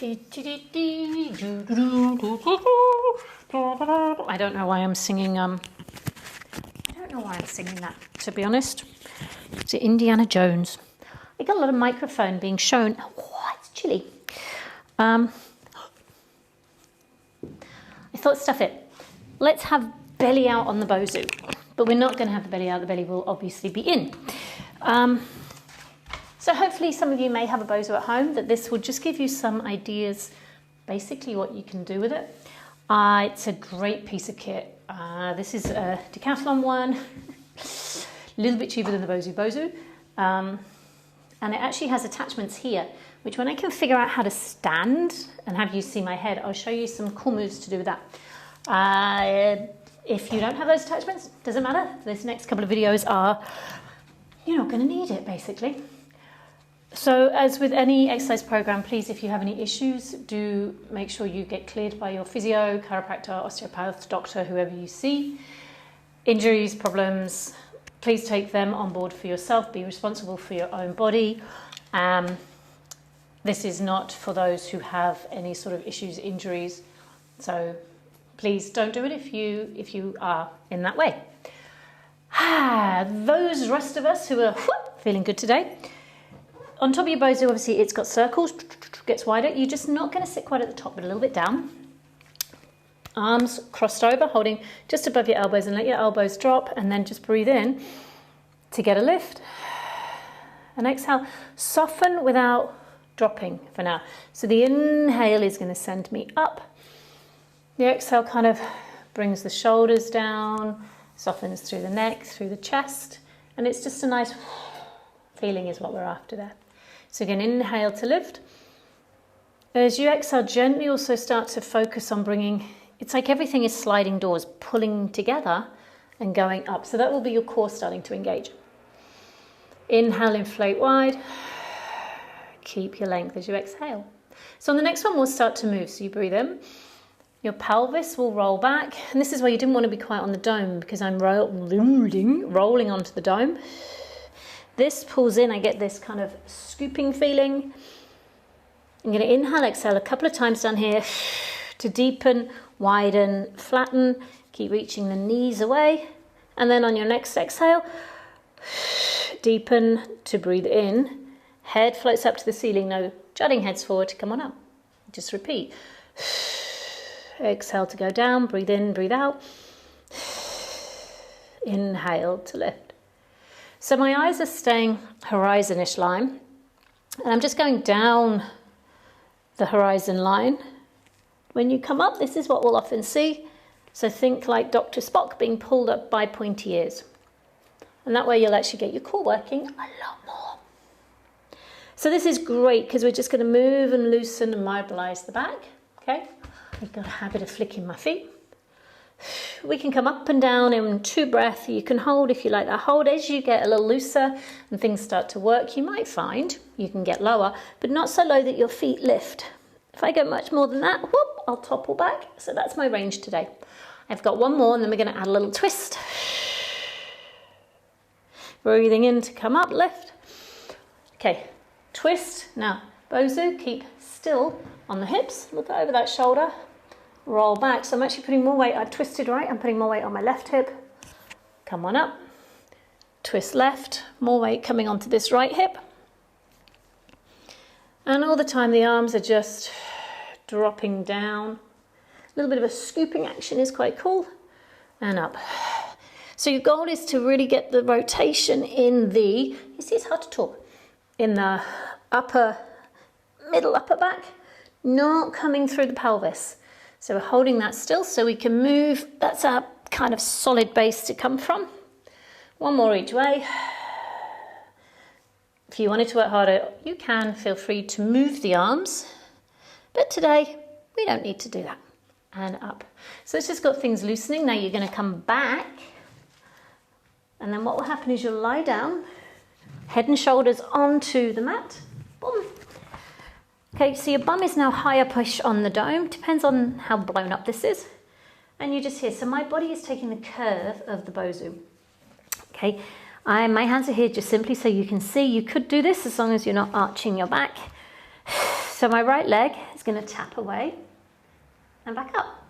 I don't know why I'm singing. I don't know why I'm singing that, to be honest. It's Indiana Jones. I got a lot of microphone being shown. Oh, it's chilly. I thought, stuff it. Let's have belly out on the BOSU. But we're not going to have the belly out. The belly will obviously be in. So hopefully some of you may have a BOSU at home, that this will just give you some ideas, basically what you can do with it. It's a great piece of kit. This is a Decathlon one, a little bit cheaper than the BOSU. And it actually has attachments here, which when I can figure out how to stand and have you see my head, I'll show you some cool moves to do with that. If you don't have those attachments, doesn't matter. This next couple of videos are, you're not going to need it, basically. So as with any exercise program, please, if you have any issues, do make sure you get cleared by your physio, chiropractor, osteopath, doctor, whoever you see. Injuries, problems, please take them on board for yourself. Be responsible for your own body. This is not for those who have any sort of issues, injuries. So please don't do it if you are in that way. Those rest of us who are feeling good today. On top of your BOSU, obviously it's got circles, gets wider. You're just not going to sit quite at the top, but a little bit down. Arms crossed over, holding just above your elbows, and let your elbows drop, and then just breathe in to get a lift. And exhale, soften without dropping for now. So the inhale is going to send me up. The exhale kind of brings the shoulders down, softens through the neck, through the chest, and it's just a nice feeling is what we're after there. So again, inhale to lift. As you exhale, gently also start to focus on bringing, it's like everything is sliding doors, pulling together and going up. So that will be your core starting to engage. Inhale, inflate wide. Keep your length as you exhale. So on the next one, we'll start to move. So you breathe in. Your pelvis will roll back. And this is where you didn't want to be quite on the dome, because I'm rolling onto the dome. This pulls in, I get this kind of scooping feeling. I'm going to inhale, exhale a couple of times down here to deepen, widen, flatten. Keep reaching the knees away. And then on your next exhale, deepen to breathe in. Head floats up to the ceiling, no jutting heads forward, come on up. Just repeat. Exhale to go down, breathe in, breathe out. Inhale to lift. So my eyes are staying horizon-ish line, and I'm just going down the horizon line. When you come up, this is what we'll often see. So think like Dr. Spock being pulled up by pointy ears. And that way you'll actually get your core working a lot more. So this is great because we're just going to move and loosen and mobilize the back. Okay, I've got a habit of flicking my feet. We can come up and down in 2 breaths. You can hold if you like that. Hold as you get a little looser and things start to work. You might find you can get lower, but not so low that your feet lift. If I go much more than that, whoop, I'll topple back. So that's my range today. I've got one more, and then we're going to add a little twist. Breathing in to come up, lift. Okay, twist. Now, BOSU, keep still on the hips. Look over that shoulder. Roll back. So I'm actually putting more weight. I've twisted right. I'm putting more weight on my left hip. Come on up. Twist left. More weight coming onto this right hip. And all the time the arms are just dropping down. A little bit of a scooping action is quite cool. And up. So your goal is to really get the rotation in the, you see it's hard to talk, in the middle upper back, not coming through the pelvis. So we're holding that still so we can move. That's our kind of solid base to come from. One more each way. If you wanted to work harder, you can. Feel free to move the arms. But today, we don't need to do that. And up. So it's just got things loosening. Now you're going to come back. And then what will happen is you'll lie down, head and shoulders onto the mat. Boom. Okay, so your bum is now higher push on the dome. Depends on how blown up this is. And you just hear, so my body is taking the curve of the BOSU. Okay, my hands are here just simply so you can see. You could do this as long as you're not arching your back. So my right leg is going to tap away and back up.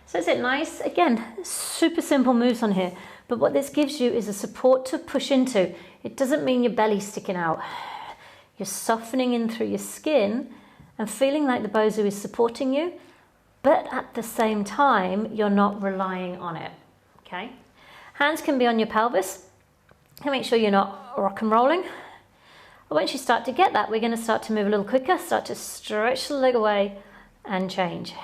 So is it nice? Again, super simple moves on here. But what this gives you is a support to push into. It doesn't mean your belly's sticking out. You're softening in through your skin and feeling like the BOSU is supporting you, but at the same time, you're not relying on it, okay? Hands can be on your pelvis. And make sure you're not rock and rolling. But once you start to get that, we're going to start to move a little quicker, start to stretch the leg away and change.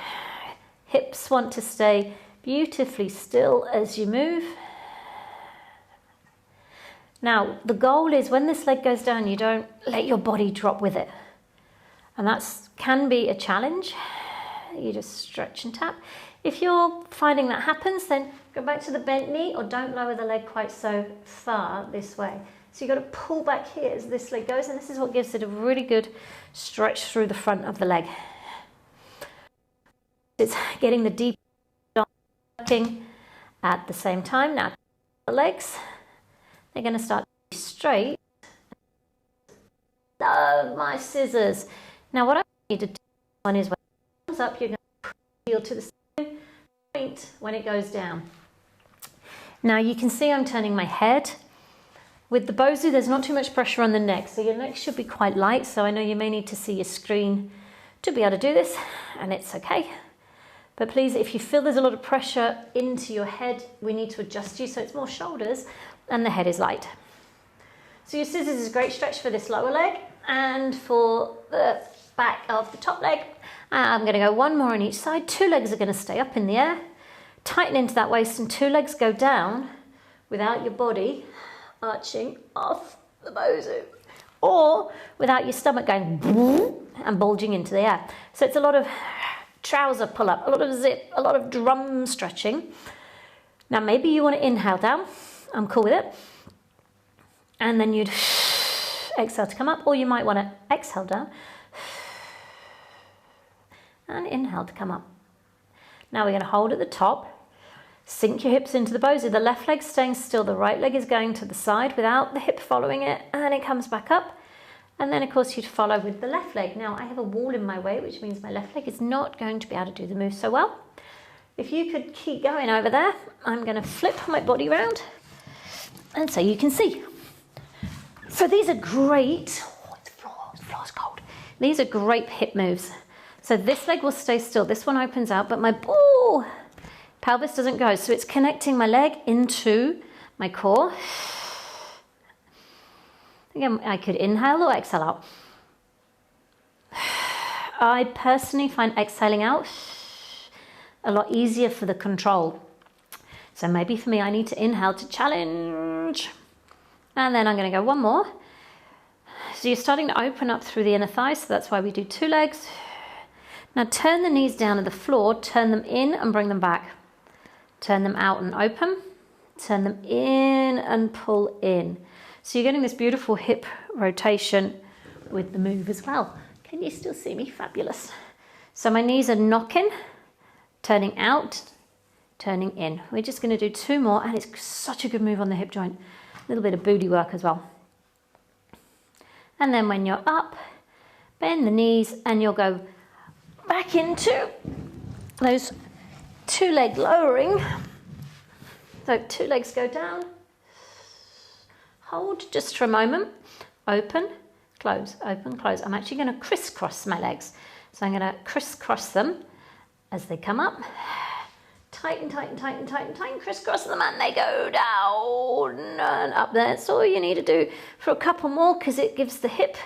Hips want to stay beautifully still as you move. Now, the goal is when this leg goes down, you don't let your body drop with it. And that can be a challenge. You just stretch and tap. If you're finding that happens, then go back to the bent knee or don't lower the leg quite so far this way. So you've got to pull back here as this leg goes, and this is what gives it a really good stretch through the front of the leg. It's getting the deep working at the same time. Now, the legs, they're going to start to be straight. Love my scissors. Now, what I need to do one is when it comes up, you're going to heel to the same point when it goes down. Now, you can see I'm turning my head. With the BOSU, there's not too much pressure on the neck, so your neck should be quite light. So I know you may need to see your screen to be able to do this, and it's okay. But please, if you feel there's a lot of pressure into your head, we need to adjust you so it's more shoulders and the head is light. So your scissors is a great stretch for this lower leg and for the back of the top leg. I'm going to go one more on each side. 2 legs are going to stay up in the air. Tighten into that waist and 2 legs go down without your body arching off the BOSU or without your stomach going and bulging into the air. So it's a lot of trouser pull up, a lot of zip, a lot of drum stretching. Now maybe you want to inhale down. I'm cool with it. And then you'd exhale to come up, or you might want to exhale down and inhale to come up. Now we're going to hold at the top. Sink your hips into the BOSU. The left leg's staying still. The right leg is going to the side without the hip following it, and it comes back up. And then, of course, you'd follow with the left leg. Now, I have a wall in my way, which means my left leg is not going to be able to do the move so well. If you could keep going over there, I'm going to flip my body around, and so you can see. So these are great. Oh, the floor's cold. These are great hip moves. So this leg will stay still. This one opens out, but my pelvis doesn't go, so it's connecting my leg into my core. Again, I could inhale or exhale out. I personally find exhaling out a lot easier for the control. So maybe for me, I need to inhale to challenge. And then I'm going to go one more. So you're starting to open up through the inner thighs, so that's why we do 2 legs. Now turn the knees down to the floor, turn them in and bring them back. Turn them out and open, turn them in and pull in. So you're getting this beautiful hip rotation with the move as well. Can you still see me? Fabulous. So my knees are knocking, turning out, turning in. We're just going to do 2 more, and it's such a good move on the hip joint. A little bit of booty work as well. And then when you're up, bend the knees, and you'll go back into those 2 leg lowering. So 2 legs go down. Hold just for a moment. Open, close, open, close. I'm actually going to crisscross my legs. So I'm going to crisscross them as they come up. Tighten, tighten, tighten, tighten, tighten, crisscross them, and they go down and up there. That's all you need to do for a couple more, because it gives the hip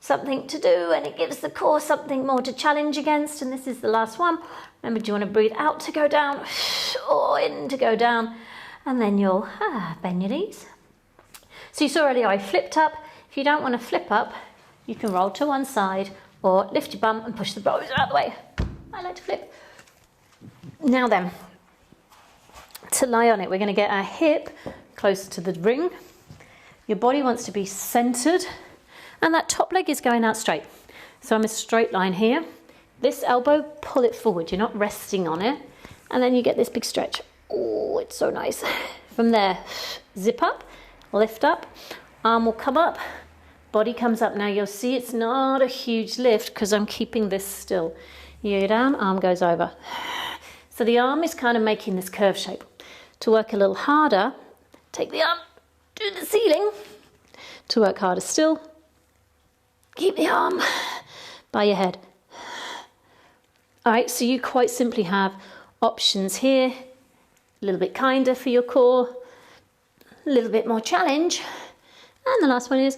something to do and it gives the core something more to challenge against. And this is the last one. Remember, do you want to breathe out to go down or in to go down? And then you'll bend your knees. So you saw earlier I flipped up. If you don't want to flip up, you can roll to one side or lift your bum and push the BOSU out of the way. I like to flip. Now then, to lie on it, we're going to get our hip close to the ring. Your body wants to be centered, and that top leg is going out straight. So I'm a straight line here. This elbow, pull it forward. You're not resting on it. And then you get this big stretch. Oh, it's so nice. From there, zip up, lift up. Arm will come up, Body comes up. Now you'll see it's not a huge lift because I'm keeping this still. You go down, arm goes over. So the arm is kind of making this curve shape. To work a little harder, take the arm to the ceiling. To work harder still, keep the arm by your head. All right, so you quite simply have options here. A little bit kinder for your core, a little bit more challenge. And the last one is,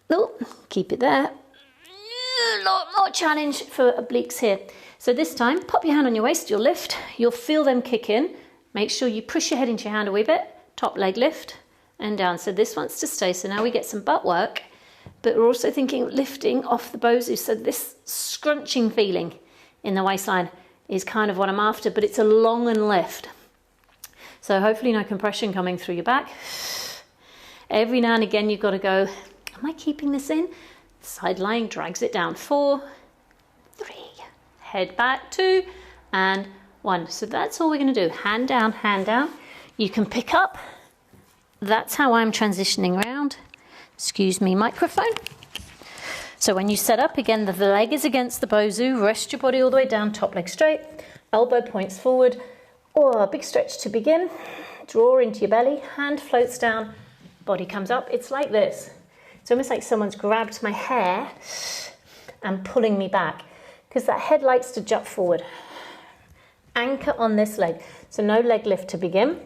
oh, keep it there. A lot more challenge for obliques here. So this time, pop your hand on your waist, you'll lift, you'll feel them kick in. Make sure you push your head into your hand a wee bit, top leg lift and down. So this wants to stay. So now we get some butt work, but we're also thinking of lifting off the BOSU. So this scrunching feeling in the waistline is kind of what I'm after, but it's a long and lift. So hopefully no compression coming through your back. Every now and again, you've got to go, am I keeping this in? Side lying drags it down. 4, 3, head back, 2, and 1. So that's all we're going to do. Hand down, hand down. You can pick up. That's how I'm transitioning around. Excuse me, microphone. So when you set up, again, the leg is against the BOSU. Rest your body all the way down, top leg straight. Elbow points forward. Or a big stretch to begin. Draw into your belly. Hand floats down. Body comes up. It's like this. It's almost like someone's grabbed my hair and pulling me back, because that head likes to jut forward. Anchor on this leg. So no leg lift to begin.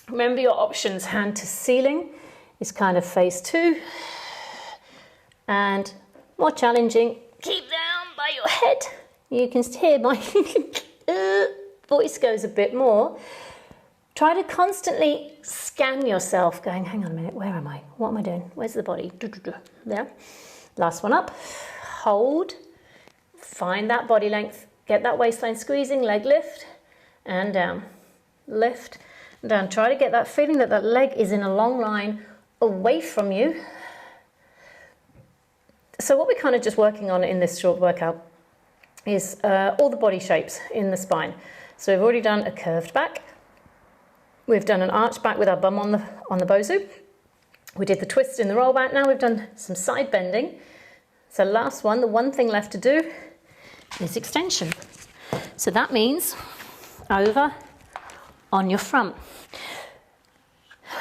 Remember your options. Hand to ceiling is kind of phase 2. And more challenging, keep down by your head. You can hear my voice goes a bit more. Try to constantly scan yourself, going, hang on a minute, where am I? What am I doing? Where's the body? There. Last one up. Hold. Find that body length. Get that waistline squeezing, leg lift, and down. Lift, and down. Try to get that feeling that that leg is in a long line away from you. So what we're kind of just working on in this short workout is all the body shapes in the spine. So we've already done a curved back. We've done an arch back with our bum on the BOSU. We did the twist in the roll back. Now we've done some side bending. So last one, the one thing left to do is extension. So that means over on your front.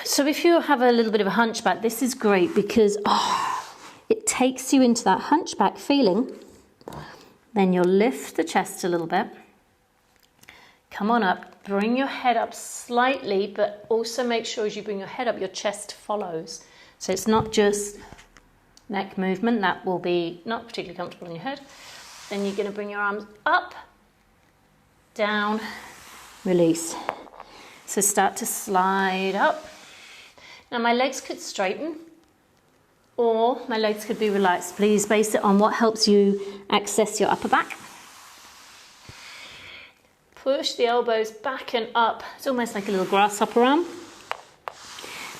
So if you have a little bit of a hunchback, this is great because it takes you into that hunchback feeling. Then you'll lift the chest a little bit. Come on up, bring your head up slightly, but also make sure as you bring your head up, your chest follows. So it's not just neck movement, that will be not particularly comfortable in your head. Then you're going to bring your arms up, down, release. So start to slide up. Now my legs could straighten or my legs could be relaxed. Please base it on what helps you access your upper back. Push the elbows back and up. It's almost like a little grasshopper arm.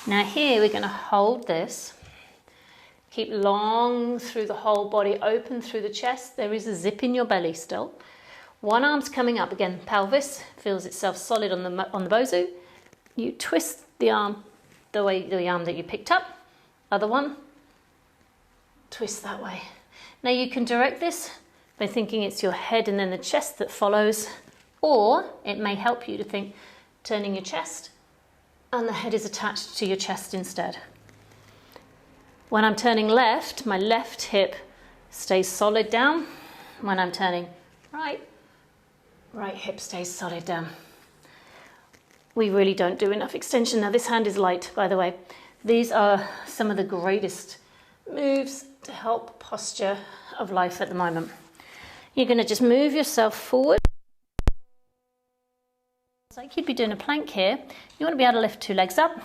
Now here we're going to hold this. Keep long through the whole body, open through the chest. There is a zip in your belly still. One arm's coming up. Again, pelvis feels itself solid on the BOSU. You twist the arm the arm that you picked up. Other one, twist that way. Now you can direct this by thinking it's your head and then the chest that follows. Or it may help you to think turning your chest and the head is attached to your chest instead. When I'm turning left, my left hip stays solid down. When I'm turning right, right hip stays solid down. We really don't do enough extension. Now this hand is light, by the way. These are some of the greatest moves to help posture of life at the moment. You're going to just move yourself forward. It's like you'd be doing a plank here. You want to be able to lift 2 legs up,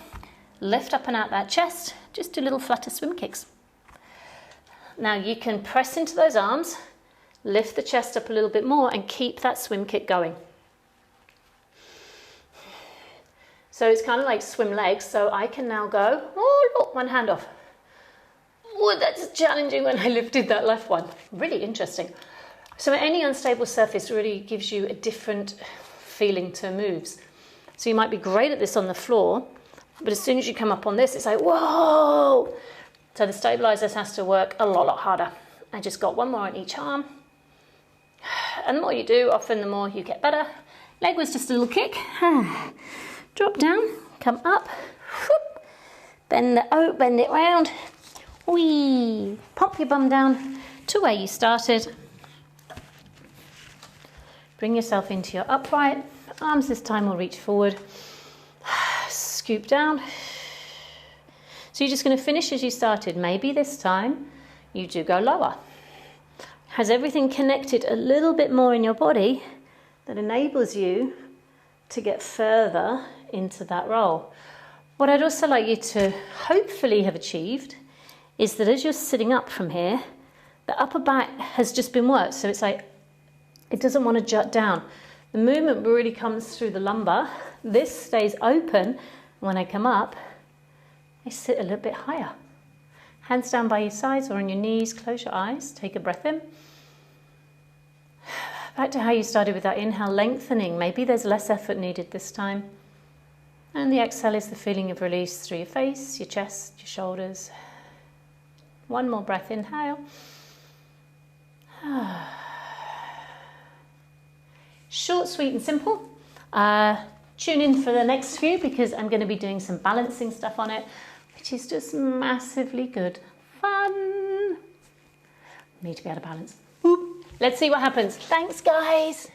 lift up and out that chest, just do little flutter swim kicks. Now you can press into those arms, lift the chest up a little bit more and keep that swim kick going. So it's kind of like swim legs, so I can now go, oh look, one hand off. Oh, that's challenging when I lifted that left one. Really interesting. So any unstable surface really gives you a different feeling to moves. So you might be great at this on the floor, but as soon as you come up on this, it's like, whoa! So the stabilizers has to work a lot harder. I just got one more on each arm. And the more you do, often the more you get better. Leg was just a little kick. Drop down, come up. Bend it round. Whee! Pop your bum down to where you started. Bring yourself into your upright. Arms this time will reach forward. Scoop down. So you're just going to finish as you started. Maybe this time you do go lower. Has everything connected a little bit more in your body that enables you to get further into that roll. What I'd also like you to hopefully have achieved is that as you're sitting up from here, the upper back has just been worked. So it's like, it doesn't want to jut down. The movement really comes through the lumbar. This stays open. When I come up, I sit a little bit higher. Hands down by your sides or on your knees, close your eyes, take a breath in. Back to how you started with that inhale, lengthening. Maybe there's less effort needed this time. And the exhale is the feeling of release through your face, your chest, your shoulders. One more breath, inhale. Short, sweet and simple. Tune in for the next few because I'm going to be doing some balancing stuff on it, which is just massively good fun. Need to be able to balance. Let's see what happens. Thanks, guys.